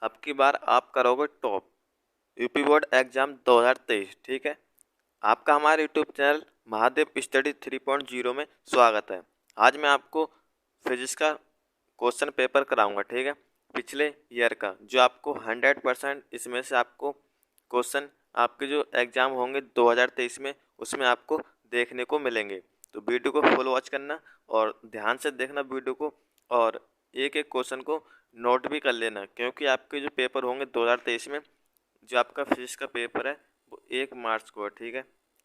अब की बार आप करोगे टॉप यूपी बोर्ड एग्जाम 2023। ठीक है, आपका हमारे यूट्यूब चैनल महादेव स्टडी 3.0 में स्वागत है। आज मैं आपको फिजिक्स का क्वेश्चन पेपर कराऊंगा। ठीक है, पिछले ईयर का जो आपको 100% इसमें से आपको क्वेश्चन आपके जो एग्ज़ाम होंगे 2023 में उसमें आपको देखने को मिलेंगे। तो वीडियो को फुल वॉच करना और ध्यान से देखना वीडियो को, और एक एक क्वेश्चन को नोट भी कर लेना, क्योंकि आपके जो पेपर होंगे 2023 में जो आपका फिजिक्स का पेपर है वो 1 मार्च को है। ठीक है,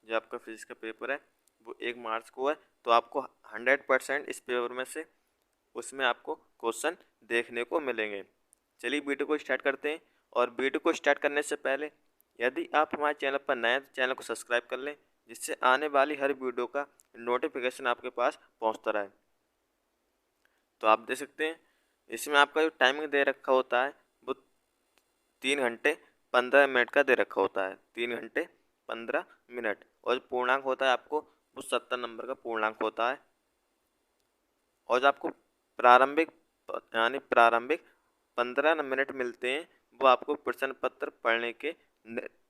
जो आपका फिजिक्स का पेपर है वो 1 मार्च को है। तो आपको 100% इस पेपर में से उसमें आपको क्वेश्चन देखने को मिलेंगे। चलिए वीडियो को स्टार्ट करते हैं। और वीडियो को स्टार्ट करने से पहले यदि आप हमारे चैनल पर नए हैं तो चैनल को सब्सक्राइब कर लें, जिससे आने वाली हर वीडियो का नोटिफिकेशन आपके पास पहुंचता रहे। तो आप देख सकते हैं इसमें आपका जो टाइमिंग दे रखा होता है वो 3 घंटे 15 मिनट का दे रखा होता है। 3 घंटे 15 मिनट, और जो पूर्णांक होता है आपको वो 70 नंबर का पूर्णांक होता है। और जो आपको प्रारंभिक प्रारंभिक 15 मिनट मिलते हैं वो आपको प्रश्न पत्र पढ़ने के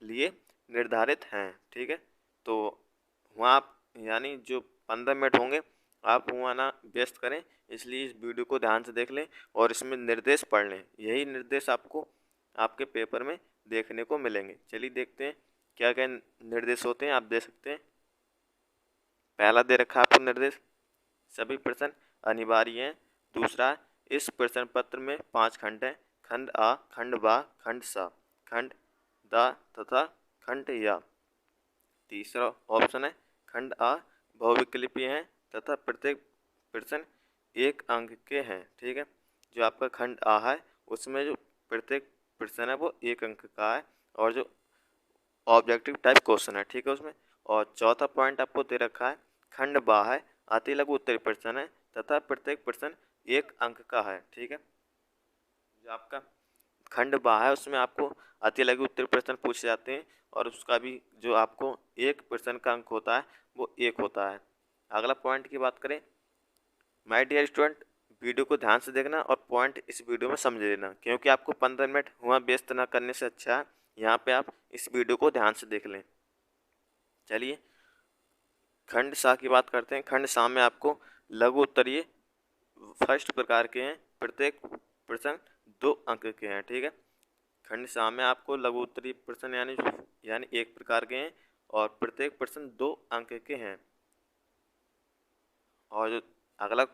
लिए निर्धारित हैं। ठीक है, तो वहाँ आप जो 15 मिनट होंगे आप वहाँ ना व्यस्त करें, इसलिए इस वीडियो को ध्यान से देख लें और इसमें निर्देश पढ़ लें। यही निर्देश आपको आपके पेपर में देखने को मिलेंगे। चलिए देखते हैं क्या क्या निर्देश होते हैं। आप देख सकते हैं पहला दे रखा है आपको निर्देश, सभी प्रश्न अनिवार्य हैं। दूसरा, इस प्रश्न पत्र में 5 खंड हैं, खंड आ, खंड बा, खंड सा, खंड द तथा खंड या। तीसरा ऑप्शन है खंड आ बहुविकल्पीय हैं तथा प्रत्येक प्रश्न 1 अंक के हैं। ठीक है, जो आपका खंड आ है उसमें जो प्रत्येक प्रश्न है वो 1 अंक का है, और जो ऑब्जेक्टिव टाइप क्वेश्चन है। ठीक है उसमें। और चौथा पॉइंट आपको दे रखा है खंड बा है, अति लघु उत्तरीय प्रश्न है तथा प्रत्येक प्रश्न 1 अंक का है। ठीक है, जो आपका खंड बा है उसमें आपको अति लघु उत्तरीय प्रश्न पूछे जाते हैं, और उसका भी जो आपको एक प्रश्न का अंक होता है वो 1 होता है। अगला पॉइंट की बात करें, माय डियर स्टूडेंट, वीडियो को ध्यान से देखना और पॉइंट इस वीडियो में समझ लेना, क्योंकि आपको 15 मिनट हुआ व्यस्त ना करने से अच्छा है यहाँ पे आप इस वीडियो को ध्यान से देख लें। चलिए खंड सा की बात करते हैं। खंड सा में आपको लघु उत्तरीय फर्स्ट प्रकार के हैं, प्रत्येक प्रश्न 2 अंक के हैं। ठीक है, खंड सा में आपको लघु उत्तरीय प्रश्न यानी 1 प्रकार के हैं और प्रत्येक प्रश्न 2 अंक के हैं। और जो अगला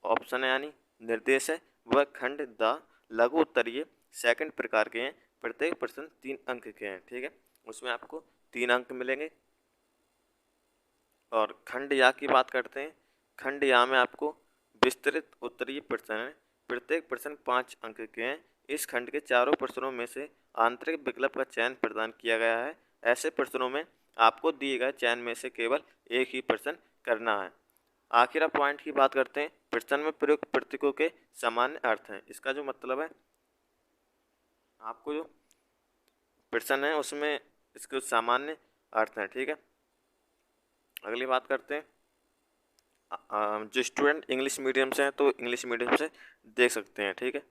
ऑप्शन है निर्देश है वह खंड द लघु उत्तरीय सेकंड प्रकार के हैं, प्रत्येक प्रश्न 3 अंक के हैं। ठीक है, उसमें आपको 3 अंक मिलेंगे। और खंड या की बात करते हैं। खंड या में आपको विस्तृत उत्तरीय प्रश्न है, प्रत्येक प्रश्न 5 अंक के हैं। इस खंड के चारों प्रश्नों में से आंतरिक विकल्प का चयन प्रदान किया गया है। ऐसे प्रश्नों में आपको दिए गए चयन में से केवल एक ही प्रश्न करना है। आखिर पॉइंट की बात करते हैं, प्रश्न में प्रयुक्त प्रतीकों के सामान्य अर्थ हैं। इसका जो मतलब है आपको जो प्रश्न है उसमें इसके सामान्य अर्थ हैं। ठीक है, अगली बात करते हैं। जो स्टूडेंट इंग्लिश मीडियम से हैं तो इंग्लिश मीडियम से देख सकते हैं। ठीक है,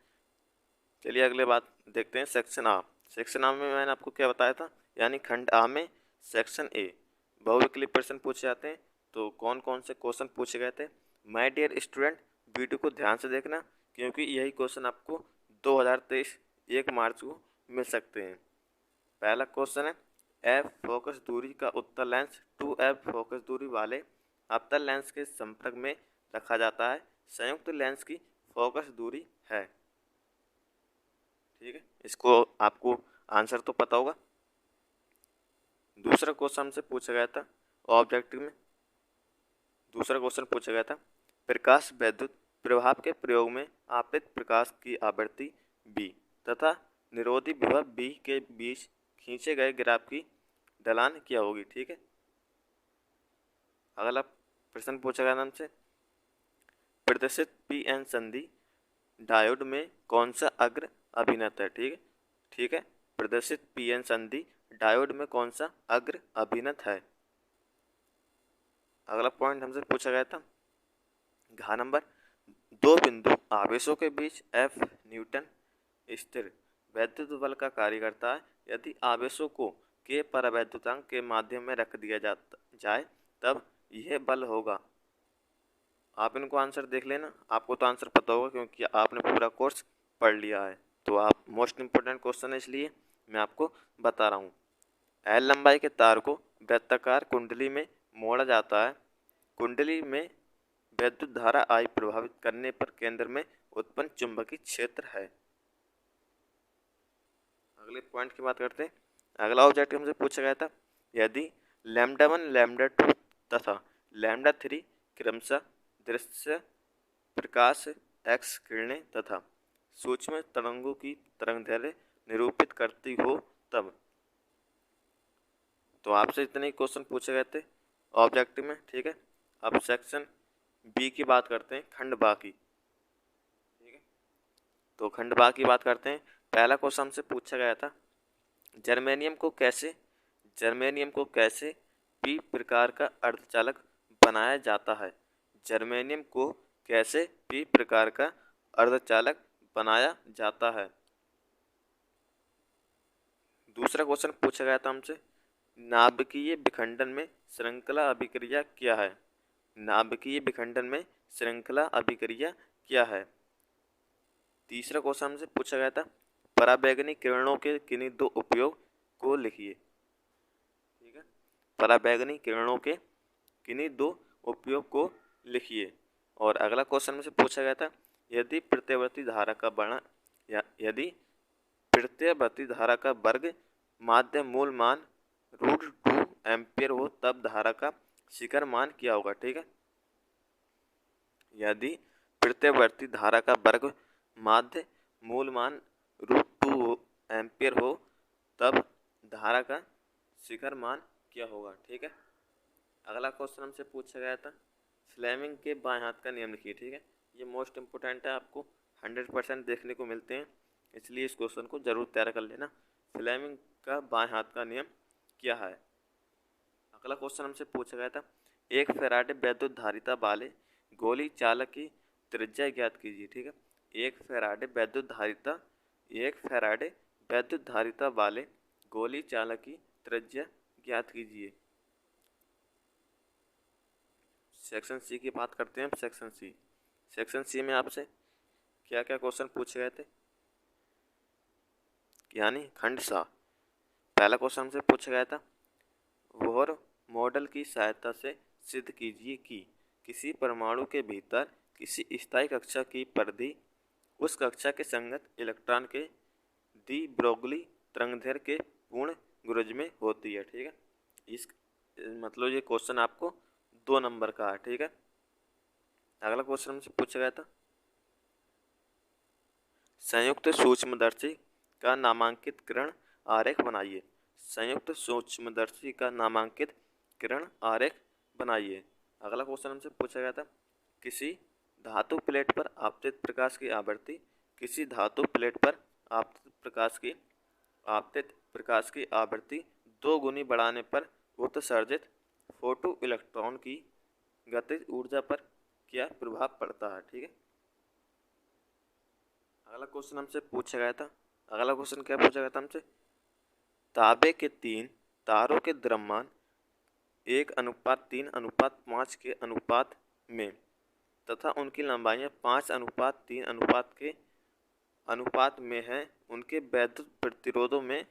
चलिए अगले बात देखते हैं सेक्शन आ। सेक्शन आ में मैंने आपको क्या बताया था, खंड आ में सेक्शन ए बहुविकल्पीय प्रश्न पूछे जाते हैं। तो कौन कौन से क्वेश्चन पूछे गए थे। माय डियर स्टूडेंट, वीडियो को ध्यान से देखना, क्योंकि यही क्वेश्चन आपको 2023 1 मार्च को मिल सकते हैं। पहला क्वेश्चन है, एफ फोकस दूरी का उत्तल लेंस 2F फोकस दूरी वाले अवतल लेंस के संपर्क में रखा जाता है, संयुक्त लेंस की फोकस दूरी है। ठीक है, इसको आपको आंसर तो पता होगा। दूसरा क्वेश्चन हमसे पूछा गया था ऑब्जेक्टिव में। दूसरा क्वेश्चन पूछा गया था, प्रकाश वैद्युत प्रभाव के प्रयोग में आपतित प्रकाश की आवृत्ति b तथा निरोधी विभव b के बीच खींचे गए ग्राफ की ढलान क्या होगी। ठीक है, अगला प्रश्न पूछा गया हमसे, प्रदर्शित पी-एन संधि डायोड में कौन सा अग्र अभिनत है। ठीक है, प्रदर्शित पी-एन संधि डायोड में कौन सा अग्र अभिनत है। अगला पॉइंट हमसे पूछा गया था, घ नंबर, दो बिंदु आवेशों के बीच F न्यूटन स्थिर वैद्युत बल का कार्य करता है। यदि आवेशों को के परावैद्युतांक के माध्यम में रख दिया जाए तब यह बल होगा। आप इनको आंसर देख लेना, आपको तो आंसर पता होगा क्योंकि आपने पूरा कोर्स पढ़ लिया है। तो आप मोस्ट इम्पोर्टेंट क्वेश्चन है इसलिए मैं आपको बता रहा हूँ। एल लंबाई के तार को वृत्ताकार कुंडली में मोड़ा जाता है। कुंडली में विद्युत धारा आई प्रभावित करने पर केंद्र में उत्पन्न चुंबकीय क्षेत्र है। अगले पॉइंट की बात करते हैं। अगला ऑब्जेक्टिव हमसे पूछा गया था, यदि λ1 λ2 तथा λ3 क्रमशः दृश्य प्रकाश एक्स किरणें तथा सूक्ष्म तरंगों की तरंगदैर्घ्य निरूपित करती हो तब। तो आपसे इतने क्वेश्चन पूछे गए थे ऑब्जेक्टिव में, ठीक है। अब सेक्शन बी की बात करते हैं, खंड बा की, ठीक है। तो खंड बा की बात करते हैं। पहला क्वेश्चन हमसे पूछा गया था, जर्मेनियम को कैसे पी प्रकार का अर्धचालक बनाया जाता है। जर्मेनियम को कैसे पी प्रकार का अर्धचालक बनाया जाता है। दूसरा क्वेश्चन पूछा गया था हमसे, नाभिकीय विखंडन में श्रृंखला अभिक्रिया क्या है। नाभिकीय विखंडन में श्रृंखला अभिक्रिया क्या है। तीसरा क्वेश्चन हमसे पूछा गया था, पराबैंगनी किरणों के किन्हीं दो उपयोग को लिखिए, ठीक है। पराबैंगनी किरणों के किन्हीं दो उपयोग को लिखिए। और अगला क्वेश्चन में से पूछा गया था, यदि प्रत्यावर्ती धारा का वर्णन यदि प्रत्यावर्ती धारा का वर्ग माध्य मूल मान √2 एम्पियर हो तब धारा का शिखर मान क्या होगा, ठीक है। यदि प्रत्यावर्ती धारा का वर्ग माध्य मूल मान √2 एम्पियर हो तब धारा का शिखर मान क्या होगा, ठीक है। अगला क्वेश्चन हमसे पूछा गया था, फ्लेमिंग के बाएं हाथ का नियम लिखिए, ठीक है। ये मोस्ट इम्पोर्टेंट है, आपको 100% देखने को मिलते हैं, इसलिए इस क्वेश्चन को जरूर तैयार कर लेना। फ्लेमिंग का बाएं हाथ का नियम क्या है। अगला क्वेश्चन हमसे पूछा गया था, एक फैराडे वैद्युत धारिता वाले गोली चालक की त्रिज्या ज्ञात कीजिए, ठीक है। एक फैराडे वैद्युत धारिता वाले गोली चालक की त्रिज्या ज्ञात कीजिए। सेक्शन सी की बात करते हैं। सेक्शन सी में आपसे क्या क्या क्वेश्चन पूछे गए थे, यानी खंड सा। पहला क्वेश्चन हमसे पूछा गया था, बोहर मॉडल की सहायता से सिद्ध कीजिए कि किसी परमाणु के भीतर किसी स्थायी कक्षा की परिधि उस कक्षा के संगत इलेक्ट्रॉन के डी ब्रोगली तरंगदैर्घ्य के पूर्ण गुणज में होती है, ठीक है। इस मतलब ये क्वेश्चन आपको 2 नंबर का है, ठीक है। अगला क्वेश्चन हमसे पूछा गया था, संयुक्त सूक्ष्मदर्शी का नामांकित किरण आरेख बनाइए। संयुक्त सूक्ष्मदर्शी का नामांकित किरण आरेख बनाइए। अगला क्वेश्चन हमसे पूछा गया था, किसी धातु प्लेट पर आपतित प्रकाश की आवृत्ति किसी धातु प्लेट पर आपतित प्रकाश की आवृत्ति 2 गुनी बढ़ाने पर उत्सर्जित फोटो इलेक्ट्रॉन की गतिज ऊर्जा पर क्या प्रभाव पड़ता है, ठीक है। अगला क्वेश्चन हमसे पूछा गया था, अगला क्वेश्चन क्या पूछा गया था हमसे, तांबे के 3 तारों के द्रव्यमान 1:3:5 के अनुपात में तथा उनकी लंबाइयाँ 5:3 के अनुपात में है, उनके वैद्युत प्रतिरोधों में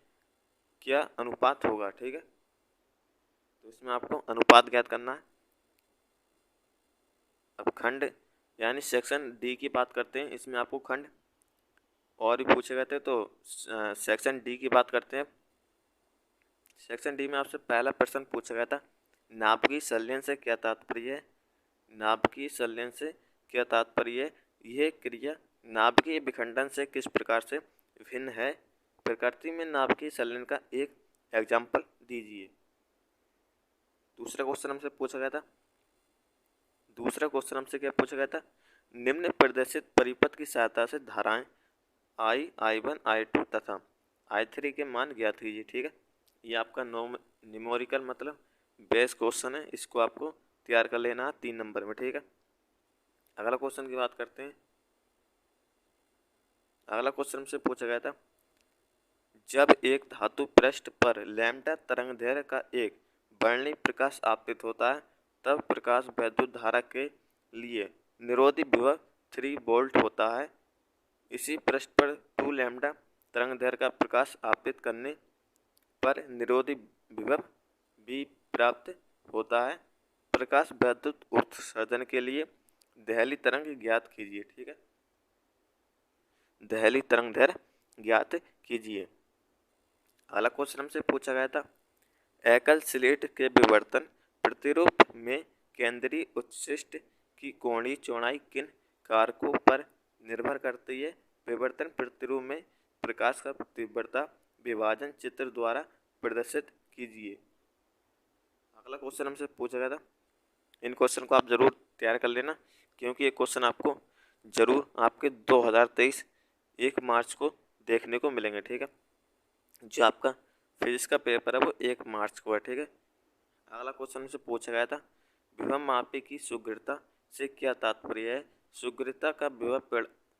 क्या अनुपात होगा, ठीक है। तो इसमें आपको अनुपात ज्ञात करना है। अब खंड यानी सेक्शन डी की बात करते हैं। इसमें आपको खंड और भी पूछे गए थे, तो सेक्शन डी की बात करते हैं। सेक्शन डी में आपसे पहला प्रश्न पूछा गया था, नाभिकीय संलयन से क्या तात्पर्य है। नाभिकीय संलयन से क्या तात्पर्य है, यह क्रिया नाभिकीय विखंडन से किस प्रकार से भिन्न है। प्रकृति में नाभिकीय संलयन का एक एग्जाम्पल दीजिए। दूसरा क्वेश्चन हमसे पूछा गया था, निम्न प्रदर्शित परिपथ की सहायता से धाराएं I1 I2 तथा I3 के मान ज्ञात कीजिए, ठीक है। ये आपका न्यूमेरिकल मतलब बेस क्वेश्चन है, इसको आपको तैयार कर लेना है 3 नंबर में, ठीक है। अगला क्वेश्चन की बात करते हैं। अगला क्वेश्चन हमसे पूछा गया था, जब एक धातु पृष्ठ पर लैम्ब्डा तरंगदैर्घ्य का एक वर्णीय प्रकाश आपतित होता है तब प्रकाश वैद्युत धारा के लिए निरोधी विभव 3 वोल्ट होता है। इसी पृष्ठ पर 2 लैम्ब्डा तरंगदैर्घ्य का प्रकाश आपतित करने पर निरोधी विभव भी प्राप्त होता है। प्रकाश वैद्युत उत्सर्जन के लिए दहली तरंग ज्ञात कीजिए। ठीक है, दहली तरंगदैर्घ्य ज्ञात कीजिए। अगला क्वेश्चन हमसे पूछा गया था, एकल स्लेट के विवर्तन प्रतिरूप में केंद्रीय उच्छिष्ट की कोणीय चौड़ाई किन कारकों पर निर्भर करती है? विवर्तन प्रतिरूप में प्रकाश का तीव्रता विभाजन चित्र द्वारा प्रदर्शित कीजिए। अगला क्वेश्चन हमसे पूछा गया था, इन क्वेश्चन को आप जरूर तैयार कर लेना क्योंकि ये क्वेश्चन आपको जरूर आपके 2023 1 मार्च को देखने को मिलेंगे। ठीक है, जो आपका फिजिक्स का पेपर है वो 1 मार्च को है। ठीक है, अगला क्वेश्चन हमसे पूछा गया था, विभव मापी की शीघ्रता से क्या तात्पर्य है? शीघ्रता का विभव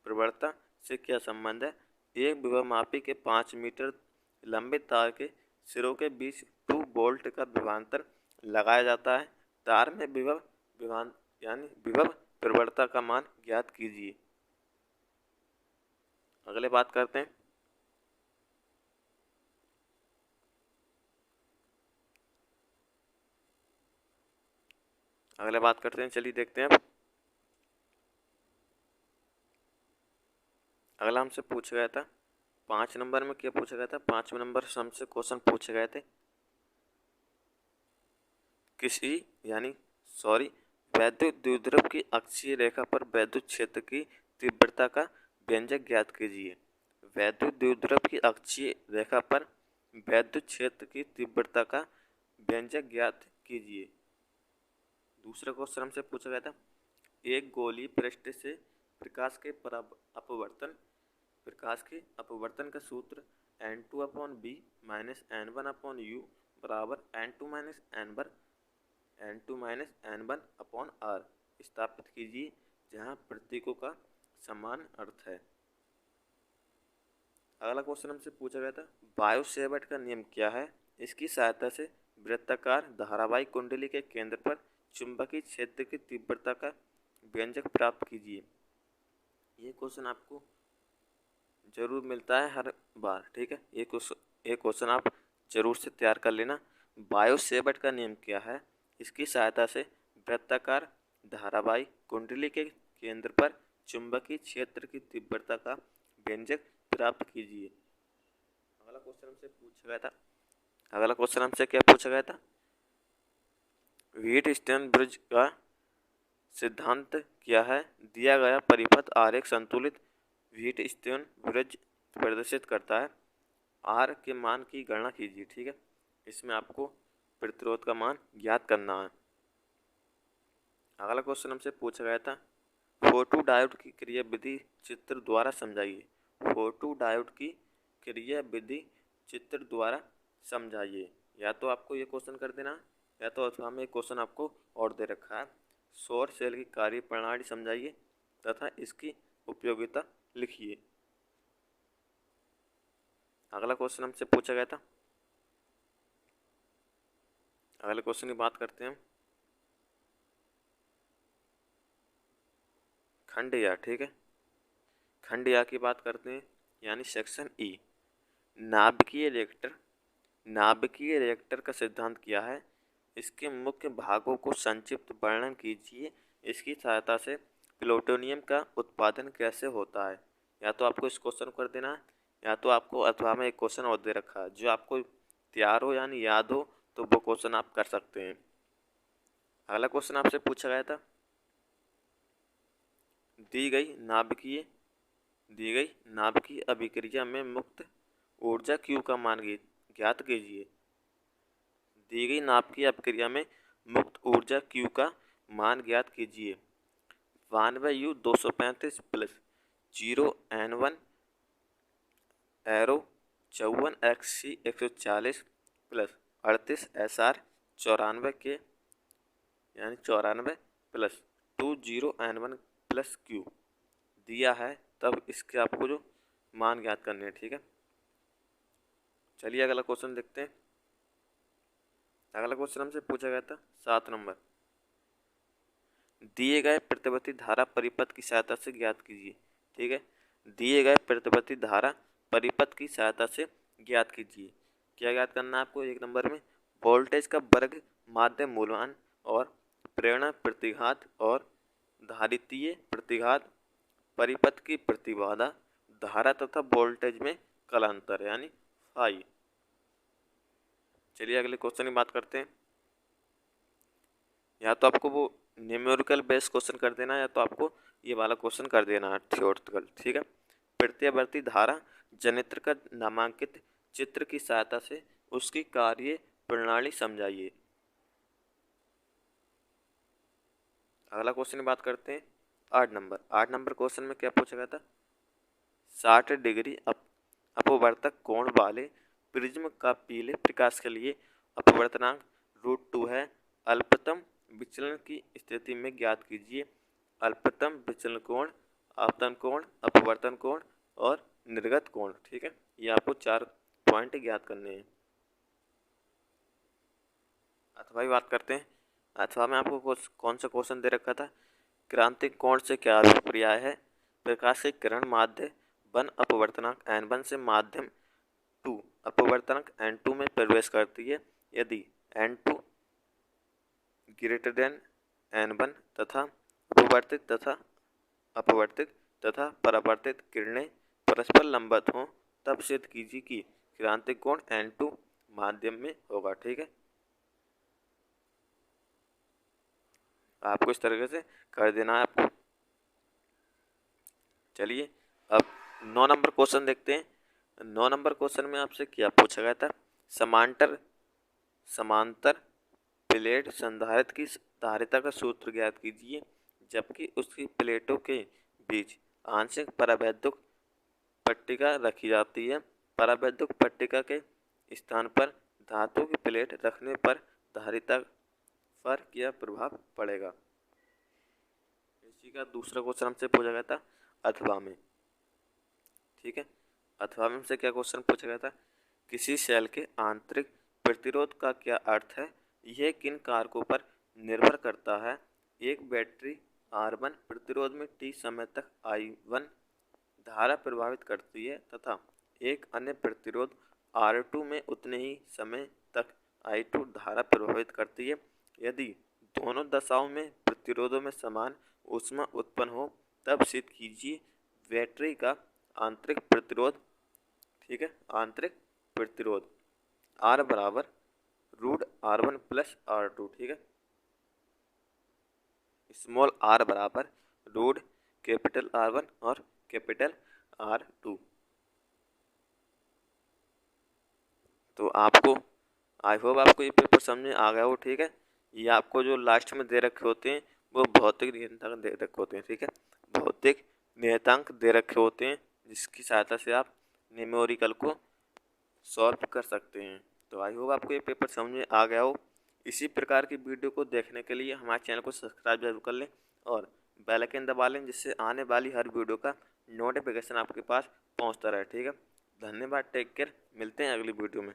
प्रवणता से क्या संबंध है? एक विभव मापी के 5 मीटर लंबे तार के सिरों के बीच 2 वोल्ट का विभवांतर लगाया जाता है। तार में विभव विभव प्रवणता का मान ज्ञात कीजिए। अगले बात करते हैं, चलिए देखते हैं। अब अगला हमसे पूछा गया था 5 नंबर में क्या पूछा गया था? 5वें नंबर से हमसे क्वेश्चन पूछे गए थे, वैद्युत द्विध्रुव की अक्षीय रेखा पर वैद्युत क्षेत्र की तीव्रता का व्यंजक ज्ञात कीजिए। वैद्युत द्विध्रुव की अक्षीय रेखा पर वैद्युत क्षेत्र की तीव्रता का व्यंजक ज्ञात कीजिए। दूसरा क्वेश्चन हमसे पूछा गया था, एक गोलीय पृष्ठ से प्रकाश के अपवर्तन का सूत्र n2/b माइनस n1/u बराबर n2-n1/r स्थापित कीजिए जहां प्रतीकों का समान अर्थ है। अगला क्वेश्चन हमसे पूछा गया था, बायो सेवर्ट का नियम क्या है? इसकी सहायता से वृत्ताकार धारावाही कुंडली के केंद्र पर चुंबकीय क्षेत्र की तीव्रता का व्यंजक प्राप्त कीजिए। ये क्वेश्चन आपको जरूर मिलता है हर बार। ठीक है, एक क्वेश्चन आप जरूर से तैयार कर लेना। बायो सेवर्ट का नियम क्या है? इसकी सहायता से वृत्ताकार धारावाही कुंडली के केंद्र पर चुंबकीय क्षेत्र की तीव्रता का व्यंजक प्राप्त कीजिए। अगला क्वेश्चन हमसे क्या पूछा गया था? व्हीटस्टोन ब्रिज का सिद्धांत क्या है? दिया गया परिपथ आरेख संतुलित व्हीटस्टोन ब्रिज प्रदर्शित करता है। आर के मान की गणना कीजिए। ठीक है, इसमें आपको प्रतिरोध का मान ज्ञात करना है। अगला क्वेश्चन हमसे पूछा गया था, फोटो डायोड की क्रिया विधि चित्र द्वारा समझाइए। फोटो डायोड की क्रिया विधि चित्र द्वारा समझाइए। या तो आपको ये क्वेश्चन कर देना या तो अथवा में एक क्वेश्चन आपको और दे रखा है, सौर सेल की कार्य प्रणाली समझाइए तथा इसकी उपयोगिता लिखिए। अगला क्वेश्चन हमसे पूछा गया था, अगले क्वेश्चन की बात करते हैं हम, खंड या। ठीक है, खंड या की बात करते हैं यानी सेक्शन ई। नाभिकीय रिएक्टर का सिद्धांत क्या है? इसके मुख्य भागों को संक्षिप्त वर्णन कीजिए। इसकी सहायता से प्लूटोनियम का उत्पादन कैसे होता है? या तो आपको इस क्वेश्चन को कर देना है या तो आपको अथवा में एक क्वेश्चन और दे रखा है, जो आपको तैयार हो यानी याद हो तो वो क्वेश्चन आप कर सकते हैं। अगला क्वेश्चन आपसे पूछा गया था, दी गई नाभिकीय अभिक्रिया में मुक्त ऊर्जा Q का मान ज्ञात कीजिए। दी गई नाभिकीय अभिक्रिया में मुक्त ऊर्जा Q का मान ज्ञात कीजिए। 92U 235 plus 0N1 arrow 54XC 140 plus 38SR 94 के यानी 94 प्लस 20N1 प्लस Q दिया है, तब इसके आपको जो मान ज्ञात करने हैं। ठीक है, चलिए अगला क्वेश्चन देखते हैं। अगला क्वेश्चन हमसे पूछा गया था 7 नंबर, दिए गए प्रतिवर्ती धारा परिपथ की सहायता से ज्ञात कीजिए। ठीक है, दिए गए प्रतिवर्ती धारा परिपथ की सहायता से ज्ञात कीजिए। क्या ज्ञात करना है आपको? 1 नंबर में वोल्टेज का वर्ग, माध्यम मूलमान और प्रेरणा प्रतिघात और धारितीय प्रतिघात, परिपथ की प्रतिबाधा, धारा तथा वोल्टेज में कालांतर यानी फाई। चलिए अगले क्वेश्चन की बात करते हैं। या तो आपको वो न्यूमेरिकल बेस्ड क्वेश्चन कर देना है या तो आपको ये वाला क्वेश्चन कर देना है थ्योरेटिकल। ठीक है, प्रत्यावर्ती धारा जनित्र का नामांकित चित्र की सहायता से उसकी कार्य प्रणाली समझाइए। अगला क्वेश्चन की बात करते हैं 8 नंबर। 8 नंबर क्वेश्चन में क्या पूछा गया था? 60 डिग्री अपवर्तक कोण वाले प्रिज्म का पीले प्रकाश के लिए अपवर्तनांक √2 है। अल्पतम विचलन की स्थिति में ज्ञात कीजिए अल्पतम विचलन कोण, आपतन कोण, अपवर्तन कोण और निर्गत कोण। ठीक है, ये आपको 4 पॉइंट ज्ञात करने हैं। अथवा की बात करते हैं। अथवा में आपको कौन सा क्वेश्चन दे रखा था? क्रांतिक कोण से क्या अभिप्राय है? प्रकाश की किरण माध्य 1 अपवर्तनांक n1 से माध्यम 2 अपवर्तनांक n2 में प्रवेश करती है। यदि n2 ग्रेटर देन n1 तथा अपवर्तित तथा परावर्तित किरणें परस्पर लंबवत हों, तब सिद्ध कीजिए कि क्रांतिक कोण n2 माध्यम में होगा। ठीक है, आपको इस तरीके से कर देना है आपको। चलिए अब 9 नंबर क्वेश्चन देखते हैं। 9 नंबर क्वेश्चन में आपसे क्या पूछा गया था? समांतर प्लेट संधारित्र की धारिता का सूत्र ज्ञात कीजिए जबकि उसकी प्लेटों के बीच आंशिक परावैद्युत पट्टिका रखी जाती है। परावैद्युत पट्टिका के स्थान पर धातु की प्लेट रखने पर धारिता पर क्या प्रभाव पड़ेगा? इसी का दूसरा क्वेश्चन हमसे पूछा गया था अथवा में। ठीक है, अथवा में हमसे क्या क्वेश्चन पूछा गया था? किसी सेल के आंतरिक प्रतिरोध का क्या अर्थ है? यह किन कारकों पर निर्भर करता है? एक बैटरी R1 प्रतिरोध में T समय तक I1 धारा प्रभावित करती है तथा एक अन्य प्रतिरोध R2 में उतने ही समय तक I2 धारा प्रभावित करती है। यदि दोनों दशाओं में प्रतिरोधों में समान ऊष्मा उत्पन्न हो तब सिद्ध कीजिए बैटरी का आंतरिक प्रतिरोध। ठीक है, आंतरिक प्रतिरोध R बराबर √R1 प्लस R2। ठीक है, स्मॉल r बराबर रूट कैपिटल R1 और कैपिटल R2। तो आपको आई होप आपको ये पेपर समझ में आ गया हो। ठीक है, ये आपको जो लास्ट में दे रखे होते हैं वो भौतिक नियतांक दे रखे होते हैं। ठीक है, भौतिक नियतांक दे रखे होते हैं जिसकी सहायता से आप न्यूमेरिकल को सॉल्व कर सकते हैं। तो आई होप आपको ये पेपर समझ में आ गया हो। इसी प्रकार की वीडियो को देखने के लिए हमारे चैनल को सब्सक्राइब जरूर कर लें और बेल आइकन दबा लें जिससे आने वाली हर वीडियो का नोटिफिकेशन आपके पास पहुंचता रहे। ठीक है, धन्यवाद, टेक केयर, मिलते हैं अगली वीडियो में।